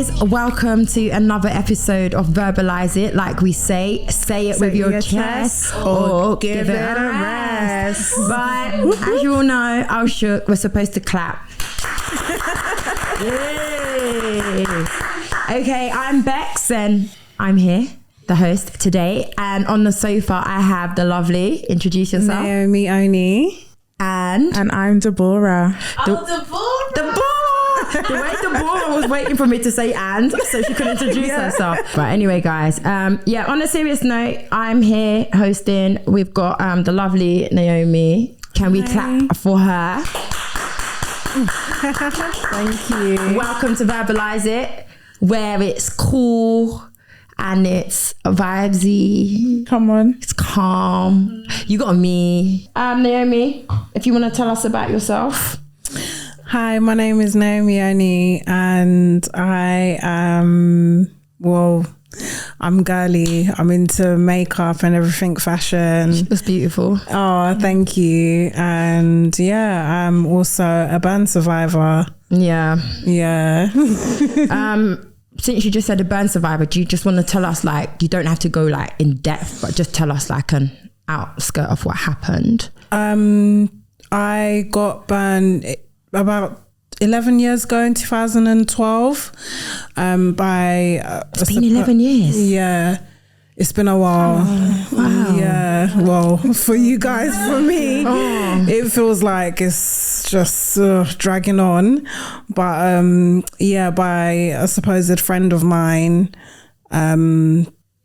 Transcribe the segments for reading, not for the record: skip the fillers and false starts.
guys, welcome to another episode of Verbalise It. Like we say it with your chest or give it a rest. But as you all know, I was shook. We're supposed to clap. Yay. Okay, I'm Bex and I'm here, the host today. And on the sofa, I have the lovely, introduce yourself. Naomi Oni. And I'm Deborah. Deborah! The way Deborah was waiting for me to say and, so she could introduce herself. But anyway, guys, on a serious note, I'm here hosting. We've got the lovely Naomi. Can we clap for her? Thank you. Welcome to Verbalise It, where it's cool and it's vibesy. Come on. It's calm. You got me. Naomi, if you want to tell us about yourself. Hi, my name is Naomi Oni and I am, I'm girly. I'm into makeup and everything fashion. That's beautiful. Oh, thank you. And yeah, I'm also a burn survivor. Yeah. Since you just said a burn survivor, do you just want to tell us, like, you don't have to go like in depth, but just tell us like an outskirt of what happened? I got burned about 11 years ago in 2012 by it's been 11 years. Yeah, it's been a while. Oh, wow. Yeah, well, for you guys, for me, it feels like it's just dragging on. But by a supposed friend of mine. I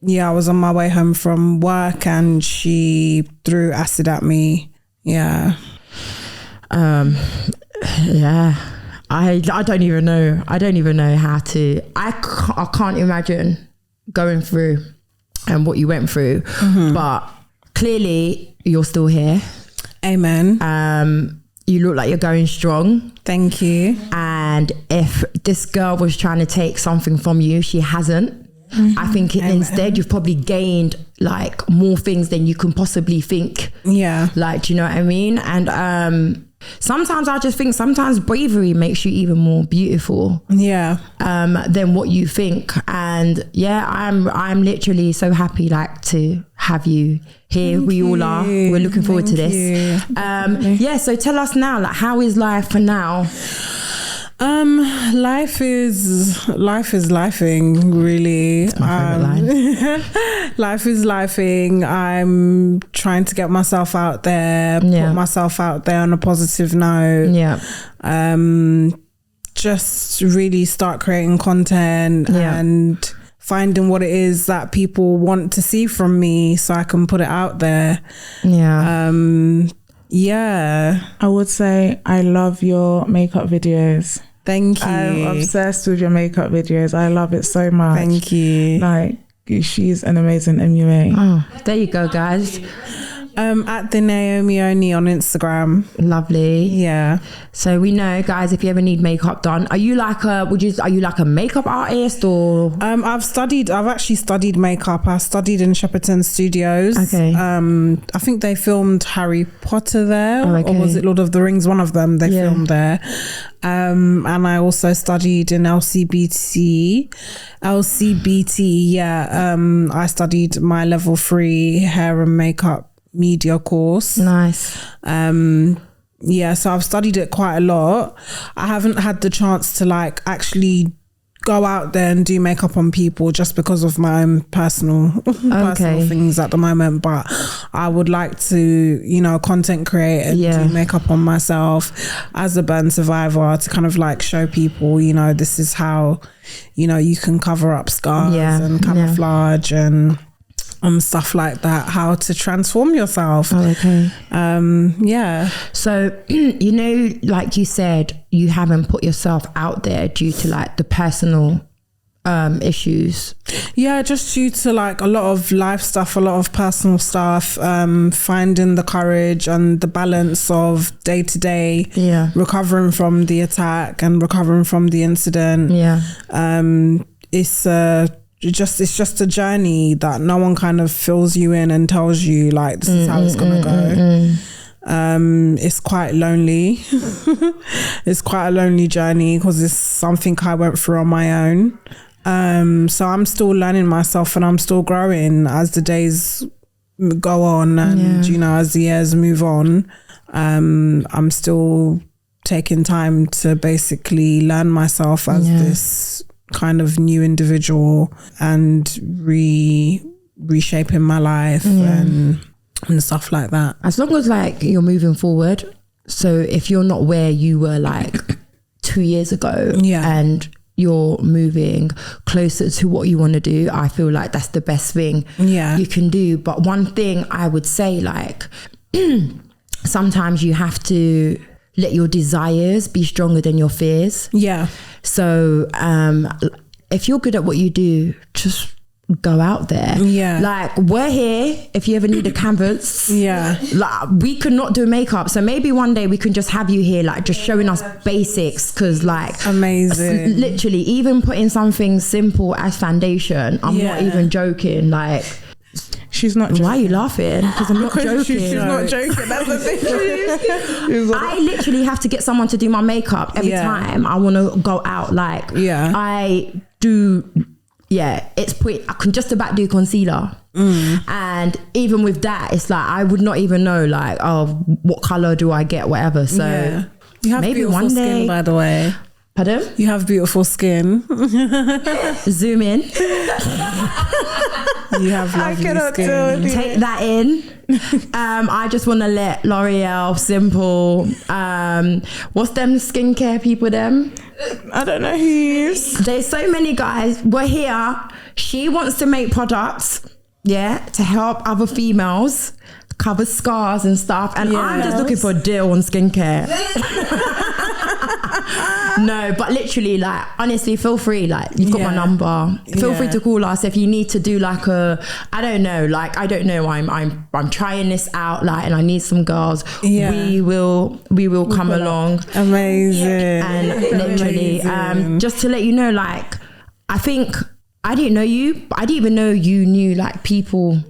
was on my way home from work and she threw acid at me. Yeah. I don't even know. I don't even know how to. I can't imagine going through and what you went through. Mm-hmm. But clearly, you're still here. Amen. You look like you're going strong. Thank you. And if this girl was trying to take something from you, she hasn't. Mm-hmm. I think instead you've probably gained like more things than you can possibly think. Yeah. Like, do you know what I mean? And sometimes I just think sometimes bravery makes you even more beautiful. Yeah. Than what you think. And yeah, I'm literally so happy like to have you here. Thank we you. all are. We're looking forward to this. You. So tell us now, like, how is life for now? Life is lifing, really. Life is lifing. I'm trying to get myself out there, put myself out there on a positive note. Yeah. Just really start creating content and finding what it is that people want to see from me so I can put it out there. Yeah. I would say I love your makeup videos. Thank you. I'm obsessed with your makeup videos. I love it so much. Thank you. Like, she's an amazing MUA. Oh, there you go, guys. At the Naomi Oni on Instagram. Lovely. Yeah. So we know, guys, if you ever need makeup done, are you like a makeup artist or? I've actually studied makeup. I studied in Shepperton Studios. Okay. I think they filmed Harry Potter there, or was it Lord of the Rings? One of them they filmed there. And I also studied in LCBT. I studied my level 3 hair and makeup media course. Nice. So I've studied it quite a lot. I haven't had the chance to like actually go out there and do makeup on people just because of my own personal things at the moment, but I would like to, content create and do makeup on myself as a burn survivor to kind of like show people, this is how, you can cover up scars and camouflage and stuff like that, how to transform yourself. So, like you said, you haven't put yourself out there due to like the personal issues. Just due to like a lot of life stuff, a lot of personal stuff, finding the courage and the balance of day to day, recovering from the attack and recovering from the incident. It's just a journey that no one kind of fills you in and tells you like this is how it's gonna go. It's quite lonely. It's quite a lonely journey because it's something I went through on my own. So I'm still learning myself and I'm still growing as the days go on and you know, as the years move on. I'm still taking time to basically learn myself as this kind of new individual and reshaping my life and stuff like that. As long as like you're moving forward, so if you're not where you were like 2 years ago and you're moving closer to what you want to do, I feel like that's the best thing you can do. But one thing I would say, like sometimes you have to let your desires be stronger than your fears. So if you're good at what you do, just go out there. Like we're here if you ever need a canvas. Like we could not do makeup, so maybe one day we can just have you here like just showing us basics, because like amazing, literally even putting something simple as foundation, I'm not even joking, like she's not joking. Why are you laughing? Because I'm not joking. She's not joking. That's the thing. I literally have to get someone to do my makeup every time I want to go out. Like I do. It's pretty. I can just about do concealer, and even with that, it's like I would not even know like, oh, what color do I get, whatever. So you have maybe beautiful one day. Skin, by the way. Pardon? You have beautiful skin. Zoom in. You have lovely skin. Take that in. I just want to let L'Oreal, Simple, what's them skincare people them? I don't know who he is. There's so many guys. We're here. She wants to make products, to help other females cover scars and stuff. And I'm just looking for a deal on skincare. No, but literally, like, honestly, feel free. Like, you've got my number. Feel free to call us if you need to do like a, I don't know. I'm trying this out, like, and I need some girls. We will come along. Amazing. And literally, just to let you know, like, I think I didn't know you, but I didn't even know you knew like people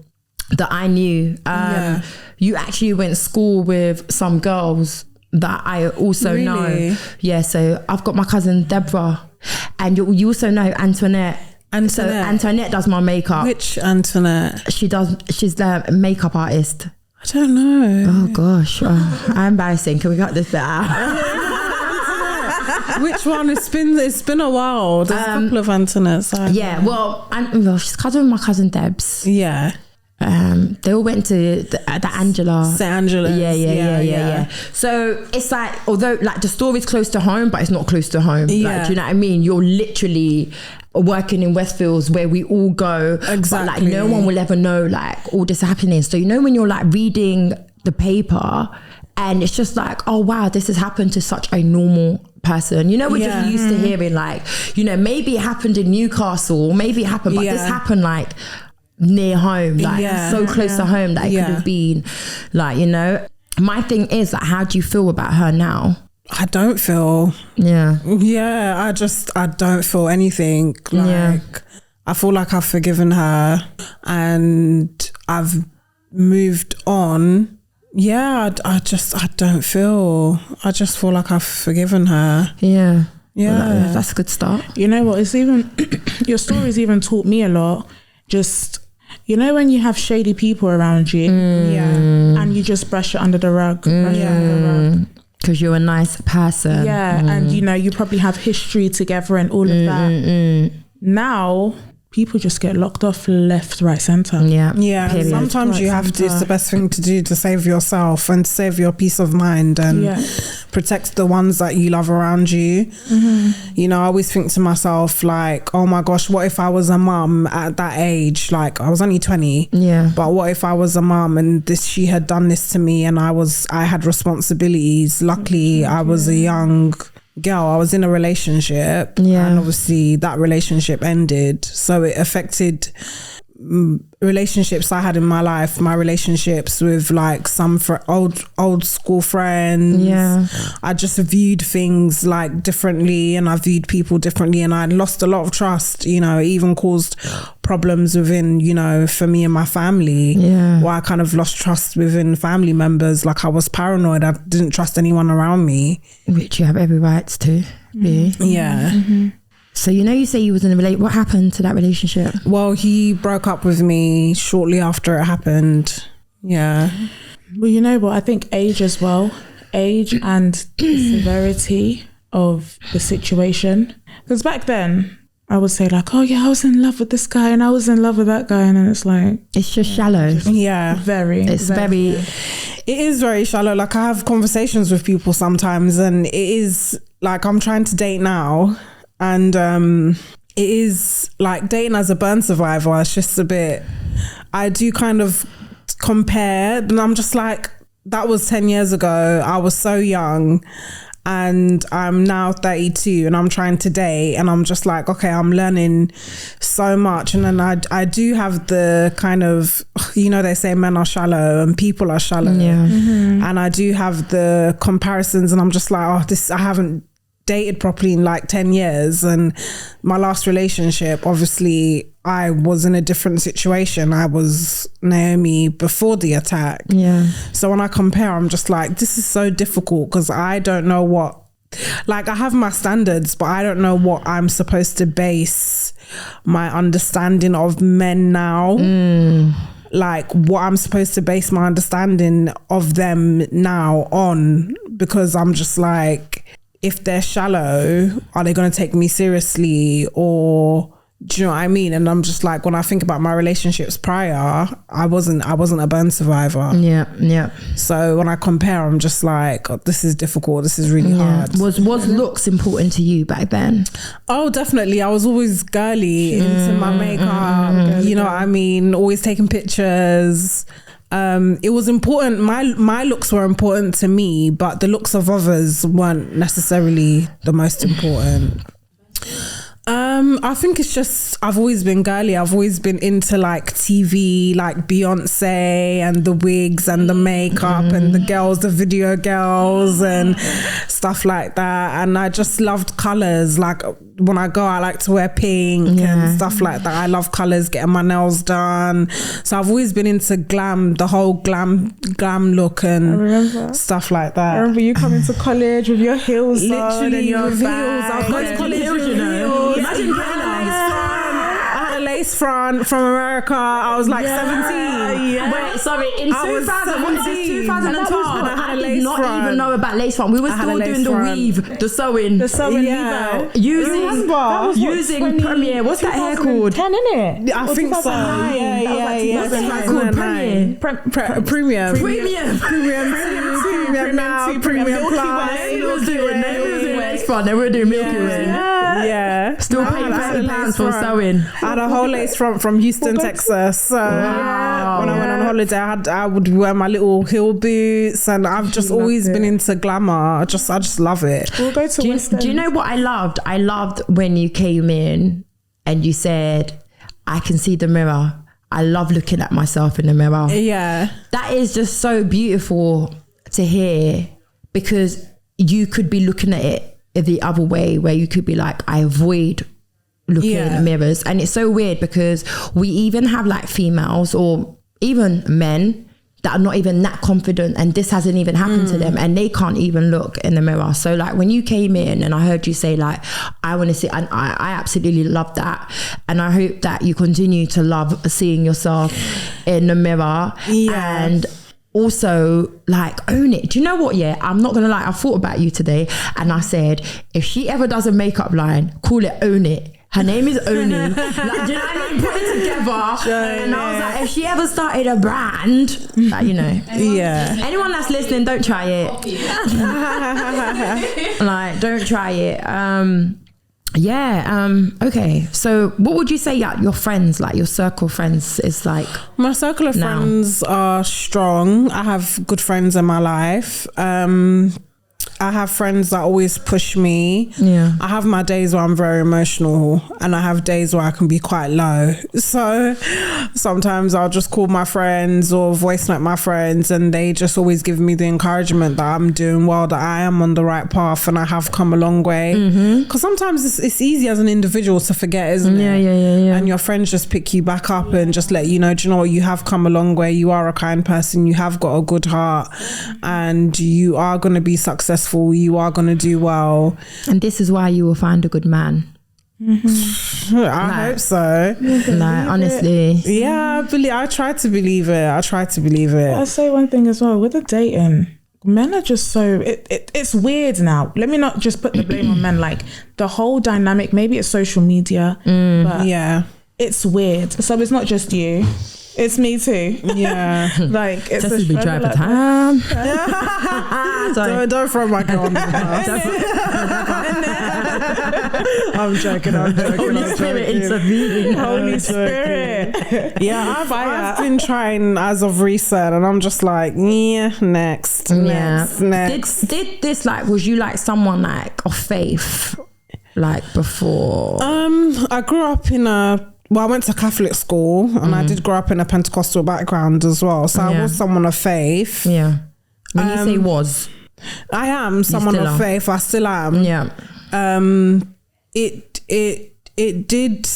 that I knew. You actually went to school with some girls that I also know. So I've got my cousin Deborah, and you also know Antoinette. So Antoinette does my makeup. Which Antoinette? She's the makeup artist. I don't know. Oh gosh, I'm embarrassing. Can we cut this bit out? Which one? It's been a while. There's a couple of Antoinettes. Well, she's cousin with my cousin Debs. They all went to the Angela. St. Angela's. Yeah. So it's like, although like the story's close to home, but it's not close to home. Like, do you know what I mean? You're literally working in Westfields where we all go. But like no one will ever know like all this happening. So you know when you're like reading the paper and it's just like, oh wow, this has happened to such a normal person. You know, we're just used to hearing like, you know, maybe it happened in Newcastle, maybe it happened, but this happened like near home, like so close to home that it could have been like, you know. My thing is like, how do you feel about her now? I don't feel I don't feel anything. Like I feel like I've forgiven her and I've moved on. I don't feel, I just feel like I've forgiven her. Well, that's a good start. You know what, it's even your story's even taught me a lot. Just, you know, when you have shady people around you, and you just brush it under the rug, because you're a nice person. And you know, you probably have history together and all of that. Now people just get locked off left, right, center. Sometimes you have to, it's the best thing to do to save yourself and save your peace of mind and protect the ones that you love around you. You know, I always think to myself like, oh my gosh, what if I was a mum at that age? Like I was only 20, but what if I was a mum and she had done this to me and I had responsibilities. Luckily I was a young girl, I was in a relationship and obviously that relationship ended, so it affected relationships I had in my life, my relationships with like some old school friends. Yeah. I just viewed things like differently, and I viewed people differently, and I lost a lot of trust, you know, it even caused problems within, you know, for me and my family. Yeah. Where I kind of lost trust within family members. Like I was paranoid. I didn't trust anyone around me. Which you have every right to be. Yeah. Mm-hmm. So, you know, you say you was in a relationship. What happened to that relationship? Well, he broke up with me shortly after it happened. Yeah. Well, you know what? I think age as well. Age and the severity of the situation. Because back then, I would say like, oh yeah, I was in love with this guy and I was in love with that guy. And then it's like... It's just shallow. Yeah. It's very... It is very shallow. Like I have conversations with people sometimes, and it is like I'm trying to date now. And it is like dating as a burn survivor. It's just a bit, I do kind of compare, and I'm just like, that was 10 years ago. I was so young, and I'm now 32 and I'm trying to date, and I'm just like, okay, I'm learning so much. And then I do have the kind of, you know, they say men are shallow and people are shallow. Yeah. Mm-hmm. And I do have the comparisons, and I'm just like, oh, I haven't dated properly in like 10 years. And my last relationship, obviously I was in a different situation. I was Naomi before the attack. Yeah. So when I compare, I'm just like, this is so difficult, because I don't know what, like I have my standards, but I don't know what I'm supposed to base my understanding of men now. Like what I'm supposed to base my understanding of them now on, because I'm just like, if they're shallow, are they going to take me seriously? Or do you know what I mean? And I'm just like, when I think about my relationships prior, I wasn't a burn survivor. Yeah. So when I compare, I'm just like, oh, this is difficult. This is really hard. Was looks important to you back then? Oh, definitely. I was always girly, into my makeup. You know what I mean? Always taking pictures. It was important. My looks were important to me, but the looks of others weren't necessarily the most important. I think it's just, I've always been girly. I've always been into like TV, like Beyonce and the wigs and the makeup and the girls, the video girls and stuff like that. And I just loved colours. Like when I go, I like to wear pink and stuff like that. I love colours, getting my nails done. So I've always been into glam, the whole glam look and stuff like that. I remember you coming to college with your heels on and your with heels. bag. I've gone to college with heels. Imagine I had a lace front from America. I was like 17. Yeah. Wait, sorry. In 2000, what is this, 2012? I did not front. even know about lace front. We were still doing the weave, the sewing. The sewing Yeah. Using Premiere. What's that hair called? 10, innit? I think so. Yeah. What's that hair called? Premiere. Premium. Premium now. Premium Plus. They was doing lace front. They were doing Milky Way. Yeah. Still paying £30 for sewing. I had a whole lace front from Houston, Texas. So when I went on holiday, I would wear my little heel boots, and I've just always been into glamour. I just love it. We'll go to West End. Do you know what I loved? I loved when you came in and you said, I can see the mirror. I love looking at myself in the mirror. Yeah. That is just so beautiful to hear, because you could be looking at it the other way, where you could be like, I avoid looking in the mirrors. And it's so weird, because we even have like females or even men that are not even that confident, and this hasn't even happened to them, and they can't even look in the mirror. So like when you came in and I heard you say like, I want to see, and I absolutely love that, and I hope that you continue to love seeing yourself in the mirror. And also like own it. Do you know what? Yeah, I'm not gonna lie, I thought about you today, and I said, if she ever does a makeup line, call it Own It. Her name is Oni. Like, do you know what I mean? Put it together. And I was like, if she ever started a brand, like, you know. Yeah. Anyone that's listening, don't try it. Like, don't try it. Okay. So what would you say your friends, like your circle of friends is like? My circle of friends are strong. I have good friends in my life. I have friends that always push me. Yeah. I have my days where I'm very emotional, and I have days where I can be quite low. So sometimes I'll just call my friends or voice note my friends, and they just always give me the encouragement that I'm doing well, that I am on the right path, and I have come a long way. Because sometimes it's easy as an individual to forget, isn't it? Yeah. And your friends just pick you back up and just let you know, do you know what, you have come a long way, you are a kind person, you have got a good heart, and you are going to be successful, you are going to do well. And this is why you will find a good man. I hope so. Like, honestly. Yeah, I try to believe it. I'll say one thing as well. With the dating, men are just so... It's weird now. Let me not just put the blame on men. Like, the whole dynamic, maybe it's social media, but yeah, it's weird. So it's not just you. It's me too. Yeah. Like, it's Just a be struggle driver at time. Don't throw my girl on the house. I'm joking. Holy Spirit intervening. Holy Spirit. Yeah, I've been trying as of recent, and I'm just like, next. Did this, like, was you like someone like of faith, like, before? I grew up in I went to Catholic school, and I did grow up in a Pentecostal background as well. So I was someone of faith. Yeah. When you say was, I am someone of faith. I still am. Yeah. It did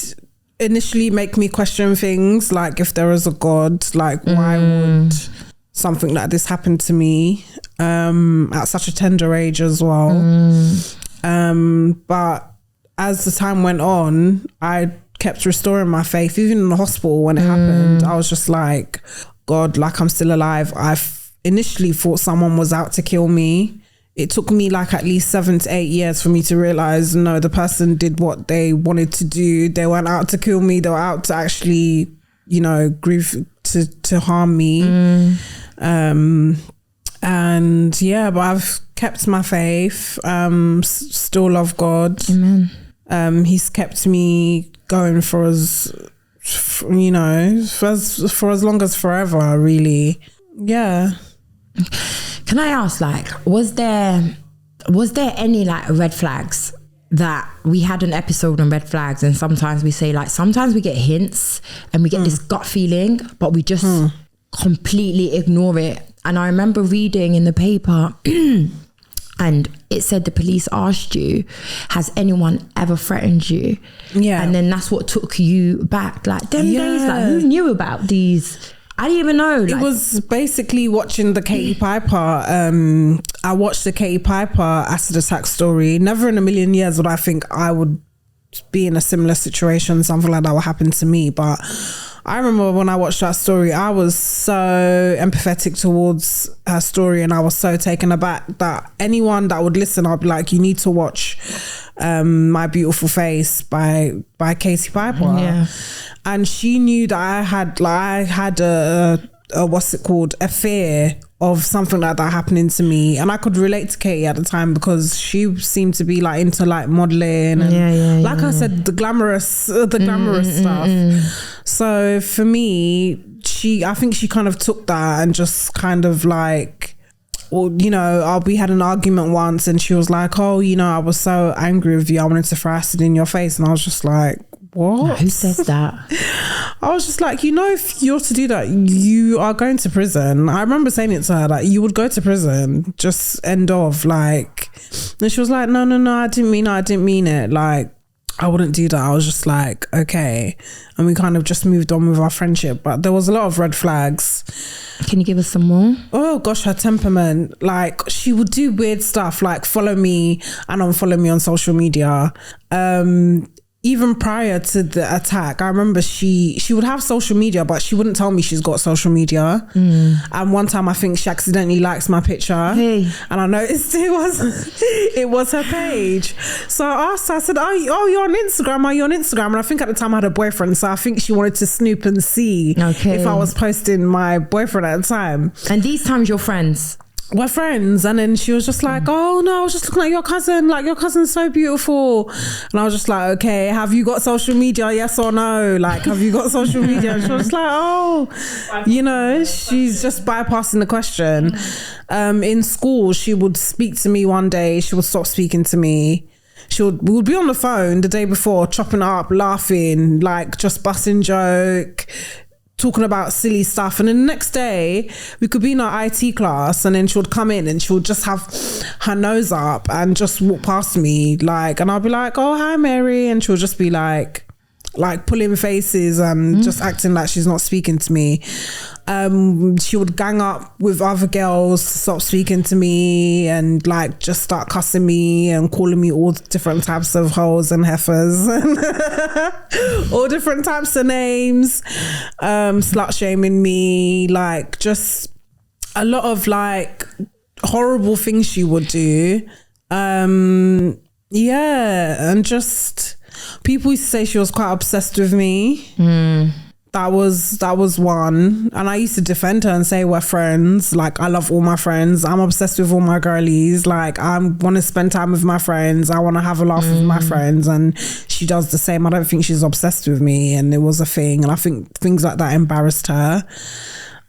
initially make me question things, like if there is a God, like why would something like this happen to me at such a tender age as well. But as the time went on, I kept restoring my faith. Even in the hospital when it happened, I was just like, God, like, I'm still alive. I initially thought someone was out to kill me. It took me like at least 7 to 8 years for me to realize, no, the person did what they wanted to do. They weren't out to kill me. They were out to actually, grieve, to harm me. And yeah, but I've kept my faith. Still love God. Amen. He's kept me going for as long as forever, really. Yeah. Can I ask, like, was there any like red flags? That we had an episode on red flags, and sometimes we say, like, sometimes we get hints and we get this gut feeling, but we just completely ignore it. And I remember reading in the paper and it said the police asked you, has anyone ever threatened you? Yeah. And then that's what took you back. Like, them days, like, who knew about these? I didn't even know. Like, it was basically watching the Katie Piper. I watched the Katie Piper acid attack story. Never in a million years would I think I would be in a similar situation, something like that would happen to me. But I remember when I watched that story, I was so empathetic towards her story, and I was so taken aback that anyone that would listen, I'd be like, you need to watch My Beautiful Face by Katie Piper. Yeah. And she knew that I had a a fear of something like that happening to me, and I could relate to Katie at the time because she seemed to be like into like modeling and I said, the glamorous stuff. So for me, I think she kind of took that and just kind of like, we had an argument once, and she was like, oh, I was so angry with you, I wanted to throw acid in your face. And I was just like, what? Who says that? I was just like, if you're to do that, you are going to prison. I remember saying it to her, like, you would go to prison, just end of, like. And she was like, no, I didn't mean it. Like, I wouldn't do that. I was just like, okay. And we kind of just moved on with our friendship. But there was a lot of red flags. Can you give us some more? Oh gosh, her temperament. Like, she would do weird stuff, like follow me and unfollow me on social media. Even prior to the attack, I remember she would have social media, but she wouldn't tell me she's got social media. And one time I think she accidentally likes my picture, and I noticed it was her page. So I asked her, I said, oh, you're on Instagram? Are you on Instagram? And I think at the time I had a boyfriend, so I think she wanted to snoop and see if I was posting my boyfriend at the time. And these times you're friends? we're friends. And then she was just like, oh no, I was just looking at your cousin, like your cousin's so beautiful. And I was just like, okay, have you got social media, yes or no? Like, have you got social media? And she was like, oh, you know, she's just bypassing the question. In school, she would speak to me one day, she would stop speaking to me. We would be on the phone the day before, chopping it up, laughing, like just busting joke, talking about silly stuff. And then the next day we could be in our IT class, and then she would come in and she would just have her nose up and just walk past me, like, and I'll be like, oh hi Mary, and she'll just be like pulling faces and just acting like she's not speaking to me. She would gang up with other girls to stop speaking to me, and like just start cussing me and calling me all different types of hoes and heifers and all different types of names, slut shaming me, like just a lot of like horrible things she would do. And just people used to say she was quite obsessed with me. That was one. And I used to defend her and say we're friends. Like, I love all my friends. I'm obsessed with all my girlies. Like, I want to spend time with my friends. I want to have a laugh with my friends. And she does the same. I don't think she's obsessed with me. And it was a thing. And I think things like that embarrassed her.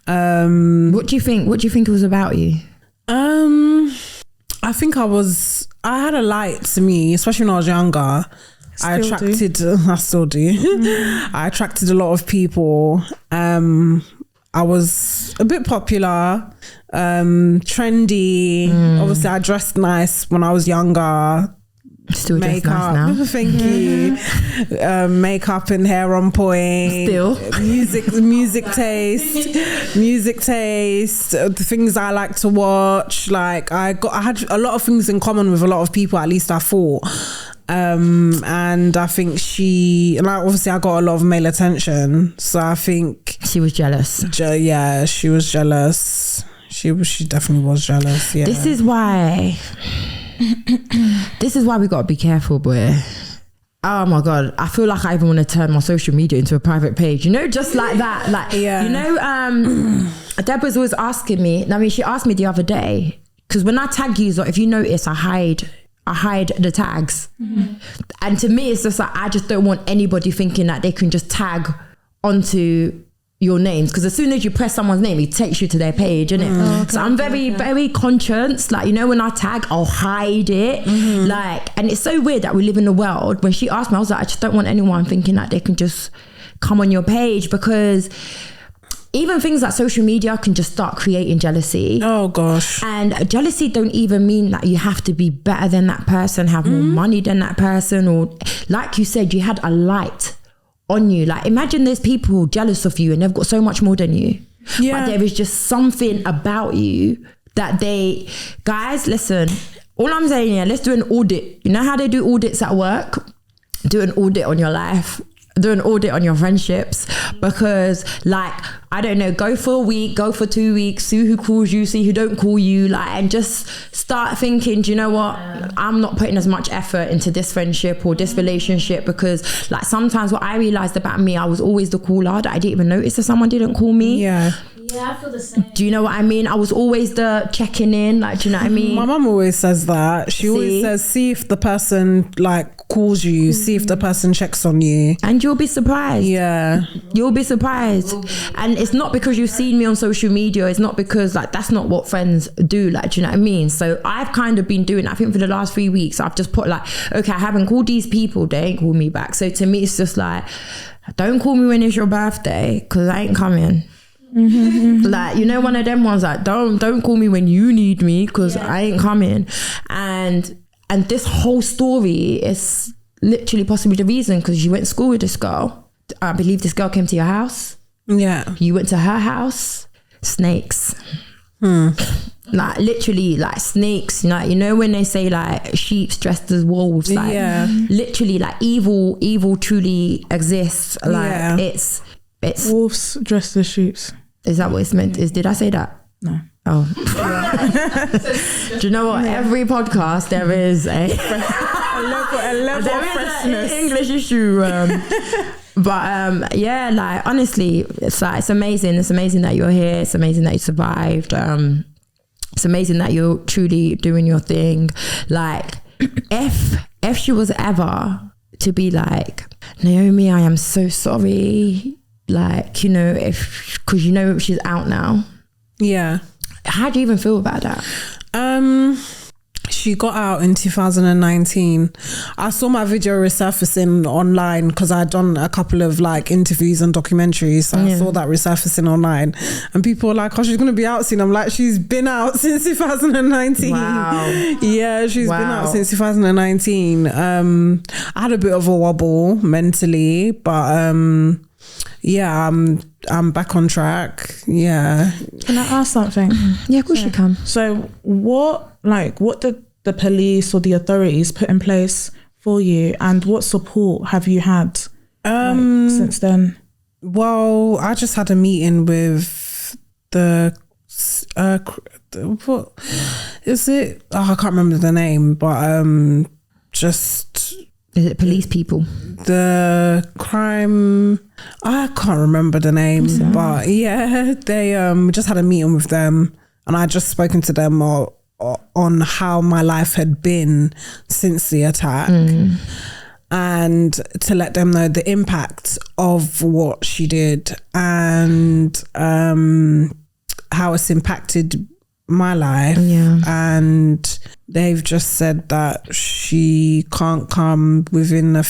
What do you think? What do you think it was about you? I think I had a light to me, especially when I was younger. I attracted I attracted a lot of people. I was a bit popular, trendy. Obviously I dressed nice when I was younger. Still makeup nice now. Thank you. Makeup and hair on point. Still music taste, the things I like to watch. Like I had a lot of things in common with a lot of people, at least I thought. And I think obviously I got a lot of male attention, so I think she was jealous. She was jealous. She definitely was jealous. Yeah. This is why we gotta be careful, boy. Oh my god, I feel like I even want to turn my social media into a private page, you know, just like that. Like, you know, Deb was always asking me. I mean, she asked me the other day, because when I tag you, so if you notice, I hide the tags. And to me it's just like, I just don't want anybody thinking that they can just tag onto your names, because as soon as you press someone's name, it takes you to their page, innit? Okay, so I'm very conscious, like, you know, when I tag, I'll hide it. Like, and it's so weird that we live in a world. When she asked me, I was like, I just don't want anyone thinking that they can just come on your page, because even things like social media can just start creating jealousy. Oh gosh. And jealousy don't even mean that you have to be better than that person, have more money than that person, or like you said, you had a light on you. Like, imagine there's people jealous of you and they've got so much more than you. But there is just something about you that guys, listen, all I'm saying here, let's do an audit. You know how they do audits at work? Do an audit on your life. Do an audit on your friendships, because like, I don't know, go for a week, go for 2 weeks, see who calls you, see who don't call you, like, and just start thinking, do you know what, I'm not putting as much effort into this friendship or this relationship, because like sometimes what I realized about me, I was always the caller that I didn't even notice that someone didn't call me. Yeah, I feel the same. Do you know what I mean? I was always the checking in, like, do you know what I mean? My mum always says that. She always says, see if the person like calls you, see if the person checks on you, and you'll be surprised. You'll be surprised. And it's not because you've seen me on social media, it's not because like, that's not what friends do, like, do you know what I mean? So I've kind of been doing, I think for the last 3 weeks, I've just put like, okay, I haven't called these people, they ain't called me back. So to me it's just like, don't call me when it's your birthday, because I ain't coming. Like, you know, one of them ones, like, don't call me when you need me, because I ain't coming. And this whole story is literally possibly the reason, because you went to school with this girl. I believe this girl came to your house. You went to her house. Snakes. Like, literally, like snakes. Like, you know when they say like sheep's dressed as wolves, like literally, like evil truly exists. Like it's wolves dressed as sheeps. Is that what it's meant? Did I say that? No. Oh. Do you know what? Every podcast there is a level of freshness. English issue. But yeah, like, honestly, it's amazing. It's amazing that you're here. It's amazing that you survived. it's amazing that you're truly doing your thing. Like, if she was ever to be like, Naomi, I am so sorry, like, you know, because you know she's out now. Yeah. How do you even feel about that? She got out in 2019. I saw my video resurfacing online because I'd done a couple of like interviews and documentaries. So I saw that resurfacing online, and people were like, oh, she's going to be out soon. I'm like, she's been out since 2019. Wow. Yeah, she's been out since 2019. I had a bit of a wobble mentally, but yeah, I'm back on track. Yeah. Can I ask something? Yeah, of course you can. So what did the police or the authorities put in place for you, and what support have you had since then? Well, I just had a meeting with the what is it? Oh, I can't remember the name, but just... Is it police people? The crime... I can't remember the name, but yeah, they just had a meeting with them, and I just spoken to them on how my life had been since the attack, and to let them know the impact of what she did, and how it's impacted my life. And they've just said that she can't come within a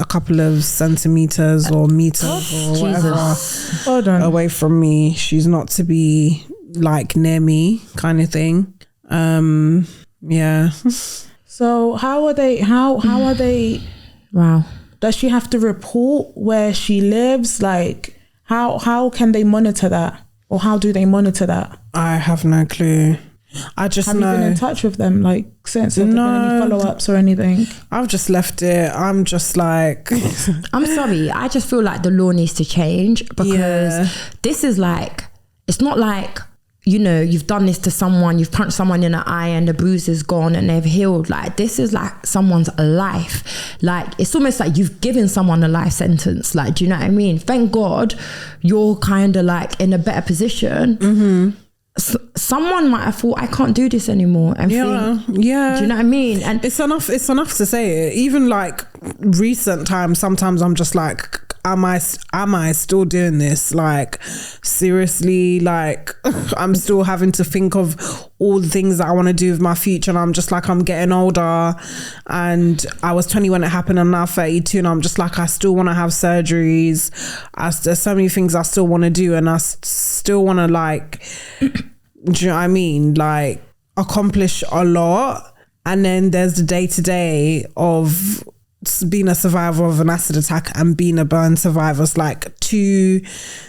couple of centimeters or meters or whatever away from me. She's not to be like near me, kind of thing. Yeah. So how are they wow, does she have to report where she lives? Like how can they monitor that, or how do they monitor that? I have no clue. I just have know. you been in touch with them, like, since? Have there been any follow-ups or anything? I've just left it. I'm just like I'm sorry, I just feel like the law needs to change, because this is like, it's not like, you know, you've done this to someone, you've punched someone in the eye and the bruise is gone and they've healed. Like, this is like someone's life. Like, it's almost like you've given someone a life sentence. Like, do you know what I mean? Thank God you're kind of like in a better position. Someone might have thought, I can't do this anymore, and think, do you know what I mean? And it's enough to say it. Even like recent times, sometimes I'm just like, am I still doing this? Like, seriously, like I'm still having to think of all the things that I want to do with my future, and I'm just like, I'm getting older, and I was 20 when it happened, and I'm now 32, and I'm just like, I still want to have surgeries. There's so many things I still want to do, and I still want to, like, do you know what I mean? Like, accomplish a lot. And then there's the day-to-day of being a survivor of an acid attack and being a burn survivor. It's like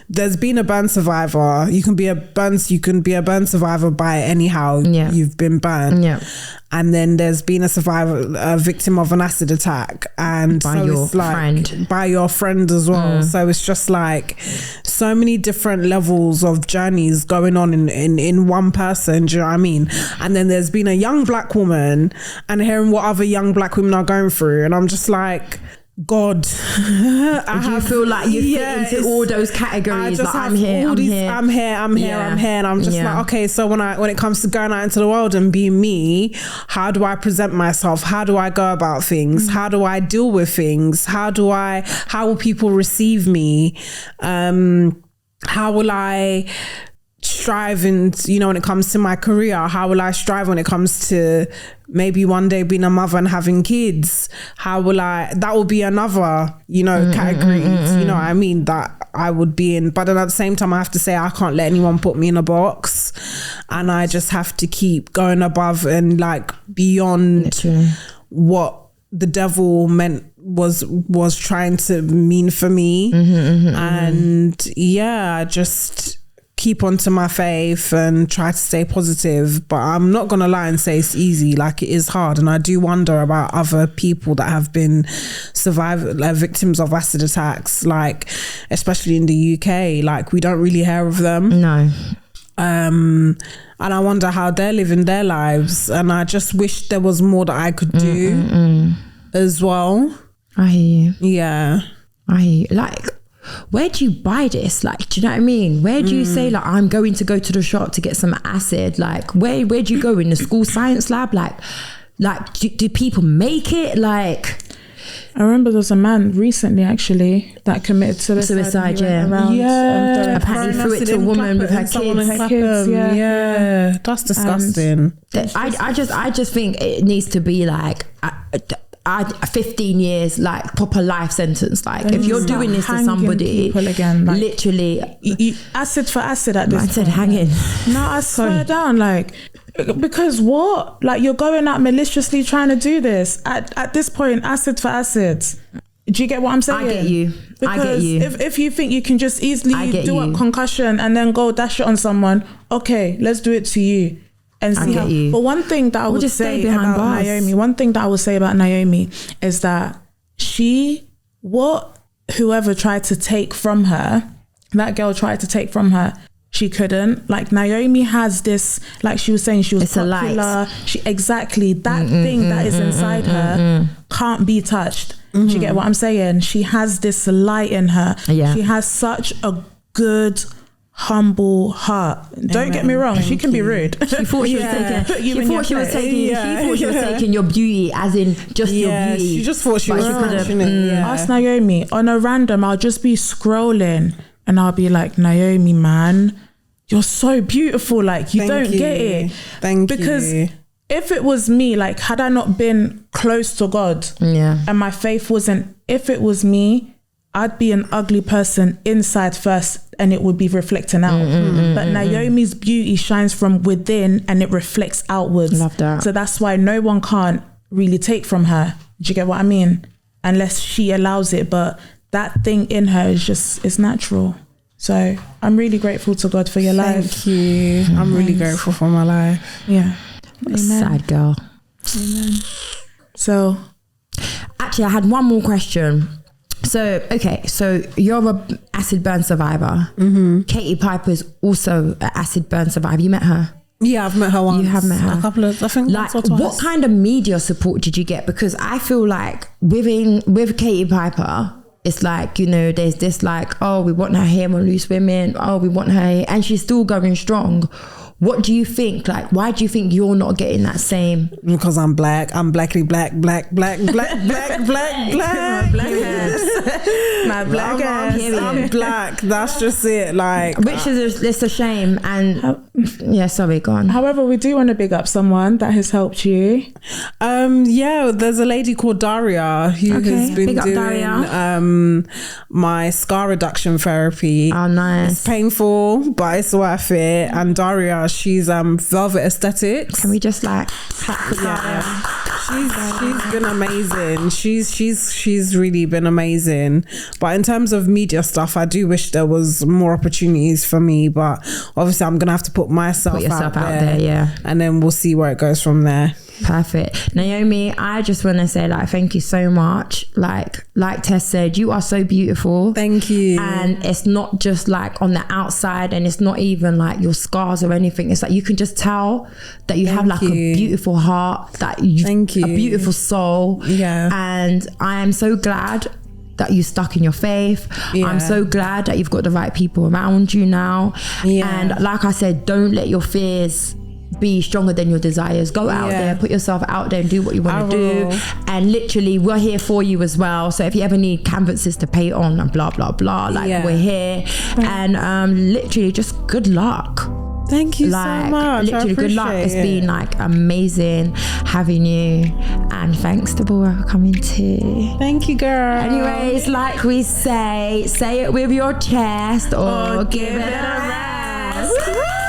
there's been a burn survivor. You can be a burn survivor by anyhow you've been burned. And then there's been a victim of an acid attack, and by your friend as well. So it's just like so many different levels of journeys going on in one person. Do you know what I mean? And then there's been a young black woman, and hearing what other young black women are going through, and I'm just like, God, do you feel like you fit into all those categories? Like, I'm here, and I'm just like, okay, so when it comes to going out into the world and being me, how do I present myself? How do I go about things? How do I deal with things? How will people receive me? How will I strive when it comes to my career? How will I strive when it comes to maybe one day being a mother and having kids? That will be another, category, you know what I mean, that I would be in. But then at the same time, I have to say, I can't let anyone put me in a box, and I just have to keep going above and like beyond what the devil was trying to mean for me. And just keep onto my faith and try to stay positive. But I'm not gonna lie and say it's easy. Like, it is hard, and I do wonder about other people that have been victims of acid attacks, like especially in the UK. Like, we don't really hear of them. No. And I wonder how they're living their lives, and I just wish there was more that I could do as well. I hear you. Yeah. I hear you. Like, where do you buy this? Like, do you know what I mean? Where do you say like, I'm going to go to the shop to get some acid? Like, where do you go in the school science lab? Like do people make it? Like, I remember there was a man recently actually that committed suicide. Apparently threw it to a woman with her kids. Yeah, that's disgusting. I just think it needs to be like 15 years, like proper life sentence. Like, if you're doing this to somebody again, like, literally you acid for acid at this I said hanging. No, I swear down, like, because what? Like, you're going out maliciously trying to do this. At this point, acid for acid. Do you get what I'm saying? I get you. Because if you think you can just easily do a concussion and then go dash it on someone, okay, let's do it to you. And see how. But one thing that I would say about Naomi is that whoever tried to take from her, that girl tried to take from her, she couldn't. Like, Naomi has this, like she was saying, she was popular. Exactly that thing that is inside her can't be touched. Do you get what I'm saying? She has this light in her. Yeah. She has such a good, humble heart. Don't get me wrong, she can be rude. She thought she was taking your beauty as in just your beauty. She just thought she was Ask Naomi on a random, I'll just be scrolling and I'll be like, Naomi, man, you're so beautiful. Like, you don't get it. Because if it was me, like, had I not been close to God and my faith wasn't, if it was me, I'd be an ugly person inside first and it would be reflecting out. But Naomi's beauty shines from within and it reflects outwards. Love that. So that's why no one can't really take from her. Do you get what I mean? Unless she allows it. But that thing in her is natural. So I'm really grateful to God for your life. Thank you. I'm really grateful for my life. Yeah. Amen. Sad girl. Amen. So actually, I had one more question. So, okay, so you're a acid burn survivor. Katie Piper's also an acid burn survivor. You met her? Yeah, I've met her once. You have met her? A couple of, I think, like, once or twice. What kind of media support did you get? Because I feel like with Katie Piper, it's like, you know, there's this like, oh, we want her here on Loose Women. Oh, we want her here. And she's still going strong. What do you think? Like, why do you think you're not getting that same? Because I'm black. I'm black. My black ass. I'm black. That's just it. Like, which is it's a shame. And yeah, sorry, go on. However, we do want to big up someone that has helped you. Yeah, there's a lady called Daria who has been doing my scar reduction therapy. Oh, nice. It's painful, but it's worth it. And Daria, she's Velvet Aesthetics. Can we just like clap for Daria? She's been amazing. She's really been amazing. But in terms of media stuff, I do wish there was more opportunities for me. But obviously, I'm gonna have to put yourself out there, yeah. And then we'll see where it goes from there. Perfect. Naomi, I just want to say, like, thank you so much. Like Tess said, you are so beautiful. Thank you. And it's not just like on the outside, and it's not even like your scars or anything. It's like you can just tell that you have like a beautiful heart, that you a beautiful soul. Yeah. And I am so glad that you stuck in your faith. I'm so glad that you've got the right people around you now. And like I said, don't let your fears be stronger than your desires. Go out there, put yourself out there and do what you want to do. And literally, we're here for you as well. So if you ever need canvases to paint on and blah blah blah, like we're here. And literally, just good luck. Thank you so much. Literally, good luck. It's been like amazing having you, and thanks to Bora for coming too. Thank you, girl. Anyways, like we say it with your chest or give it a rest.